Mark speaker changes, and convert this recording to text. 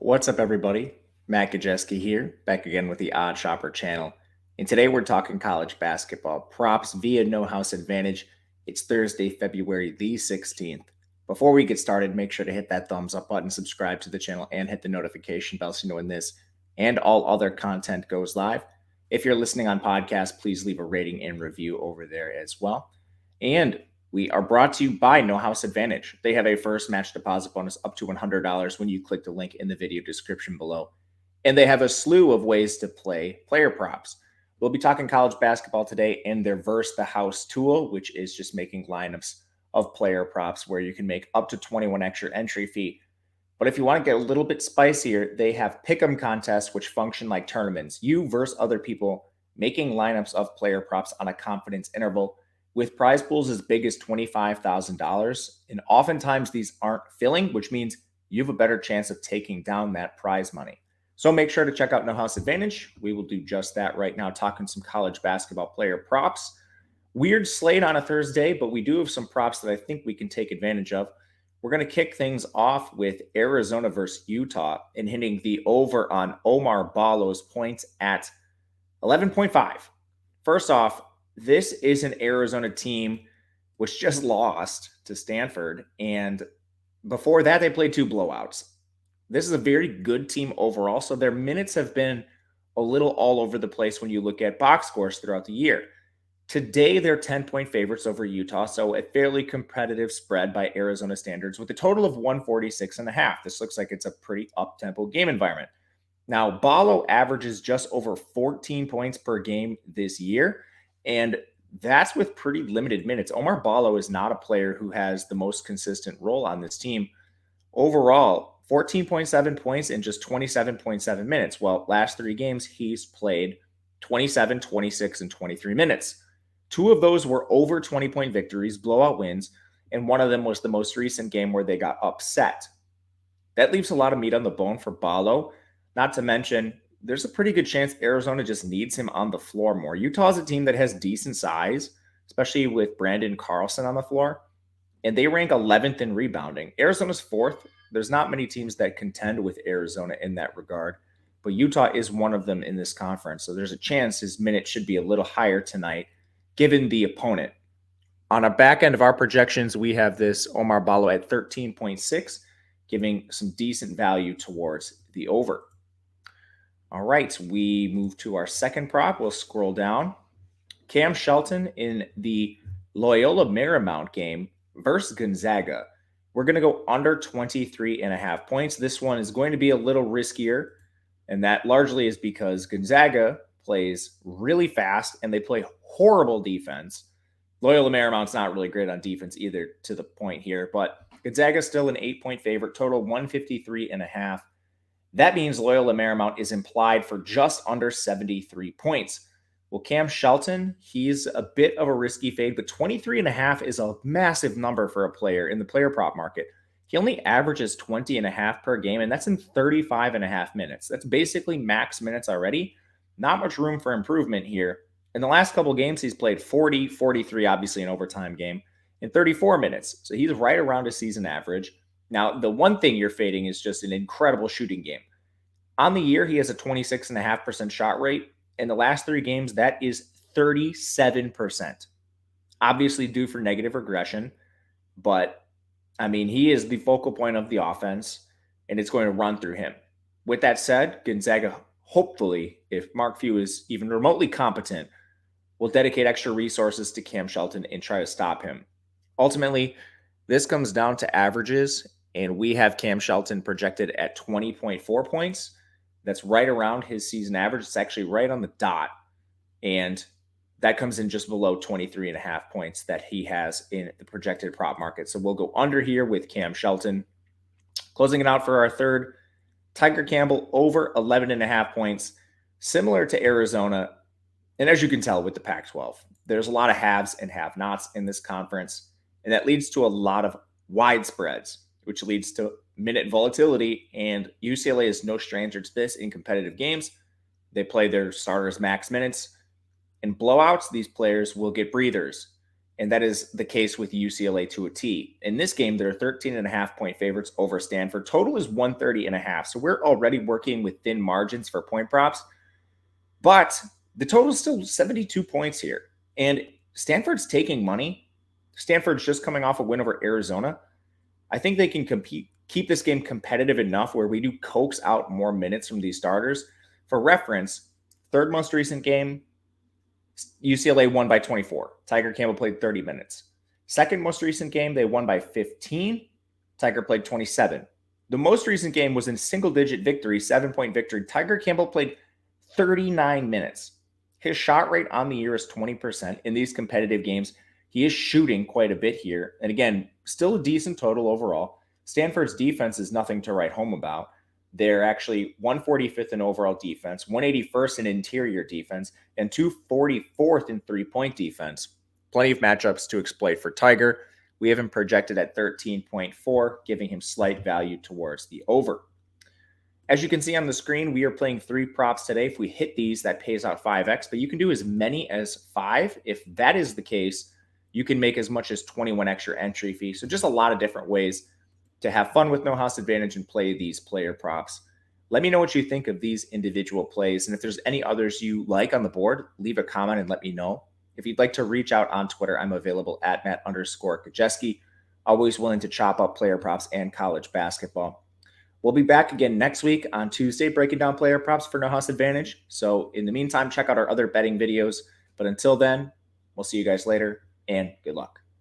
Speaker 1: What's up, everybody? Matt Gajeski here, back again with the Odd Shopper channel. And today we're talking college basketball props via No House Advantage. It's Thursday, February the 16th. Before we get started, make sure to hit that thumbs up button, subscribe to the channel, and hit the notification bell so you know when this and all other content goes live. If you're listening on podcast, please leave a rating and review over there as well. And we are brought to you by No House Advantage. They have a first match deposit bonus up to $100 when you click the link in the video description below. And they have a slew of ways to play player props. We'll be talking college basketball today and their Verse the House tool, which is just making lineups of player props where you can make up to 21 extra entry fee. But if you want to get a little bit spicier, they have pick'em contests, which function like tournaments. You versus other people making lineups of player props on a confidence interval, with prize pools as big as $25,000. And oftentimes these aren't filling, which means you have a better chance of taking down that prize money. So make sure to check out No House Advantage. We will do just that right now, talking some college basketball player props. Weird slate on a Thursday, but we do have some props that I think we can take advantage of. We're going to kick things off with Arizona versus Utah and hitting the over on Omar Ballo's points at 11.5. First off, this is an Arizona team which just lost to Stanford, and before that, they played 2 blowouts. This is a very good team overall, so their minutes have been a little all over the place when you look at box scores throughout the year. Today, they're 10-point favorites over Utah, so a fairly competitive spread by Arizona standards with a total of 146.5. This looks like it's a pretty up-tempo game environment. Now, Ballo averages just over 14 points per game this year, and that's with pretty limited minutes. Omar Ballo is not a player who has the most consistent role on this team. Overall, 14.7 points in just 27.7 minutes. Well, last 3 games, he's played 27, 26, and 23 minutes. 2 of those were over 20-point victories, blowout wins, and one of them was the most recent game where they got upset. That leaves a lot of meat on the bone for Ballo, not to mention there's a pretty good chance Arizona just needs him on the floor more. Utah's a team that has decent size, especially with Brandon Carlson on the floor, and they rank 11th in rebounding. Arizona's 4th. There's not many teams that contend with Arizona in that regard, but Utah is one of them in this conference, so there's a chance his minutes should be a little higher tonight, given the opponent. On a back end of our projections, we have this Omar Ballo at 13.6, giving some decent value towards the over. All right, we move to our second prop. We'll scroll down. Cam Shelton in the Loyola Marymount game versus Gonzaga. We're going to go under 23.5 points. This one is going to be a little riskier, and that largely is because Gonzaga plays really fast and they play horrible defense. Loyola Marymount's not really great on defense either, to the point here, but Gonzaga's still an 8-point favorite, total 153.5. That means Loyola Marymount is implied for just under 73 points. Well, Cam Shelton, he's a bit of a risky fade, but 23.5 is a massive number for a player in the player prop market. He only averages 20.5 per game, and that's in 35.5 minutes. That's basically max minutes already. Not much room for improvement here. In the last couple games, he's played 40, 43, obviously an overtime game, in 34 minutes. So he's right around his season average. Now, the one thing you're fading is just an incredible shooting game. On the year, he has a 26.5% shot rate. In the last 3 games, that is 37%. Obviously due for negative regression, but I mean, he is the focal point of the offense, and it's going to run through him. With that said, Gonzaga, hopefully, if Mark Few is even remotely competent, will dedicate extra resources to Cam Shelton and try to stop him. Ultimately, this comes down to averages, and we have Cam Shelton projected at 20.4 points. That's right around his season average. It's actually right on the dot, and that comes in just below 23.5 points that he has in the projected prop market. So we'll go under here with Cam Shelton. Closing it out for our third, Tiger Campbell over 11.5 points, similar to Arizona. And as you can tell with the Pac-12, there's a lot of haves and have-nots in this conference, and that leads to a lot of wide spreads, which leads to minute volatility, and UCLA is no stranger to this in competitive games. They play their starters max minutes. In blowouts, these players will get breathers. And that is the case with UCLA to a T. In this game, they're 13.5-point favorites over Stanford. Total is 130.5. So we're already working with thin margins for point props. But the total is still 72 points here. And Stanford's taking money. Stanford's just coming off a win over Arizona. I think they can keep this game competitive enough where we do coax out more minutes from these starters. For reference, third most recent game, UCLA won by 24. Tiger Campbell played 30 minutes. Second most recent game, they won by 15. Tiger played 27. The most recent game was in single-digit victory, 7-point victory. Tiger Campbell played 39 minutes. His shot rate on the year is 20% in these competitive games. He is shooting quite a bit here. And again, still a decent total overall. Stanford's defense is nothing to write home about. They're actually 145th in overall defense, 181st in interior defense, and 244th in three-point defense. Plenty of matchups to exploit for Tiger. We have him projected at 13.4, giving him slight value towards the over. As you can see on the screen, we are playing 3 props today. If we hit these, that pays out 5x, but you can do as many as 5. If that is the case, you can make as much as 21x your entry fee. So just a lot of different ways to have fun with no house advantage and play these player props. Let me know what you think of these individual plays. And if there's any others you like on the board, leave a comment and let me know. If you'd like to reach out on Twitter, I'm available at Matt_Kajeski. Always willing to chop up player props and college basketball. We'll be back again next week on Tuesday, breaking down player props for no house advantage. So in the meantime, check out our other betting videos. But until then, we'll see you guys later and good luck.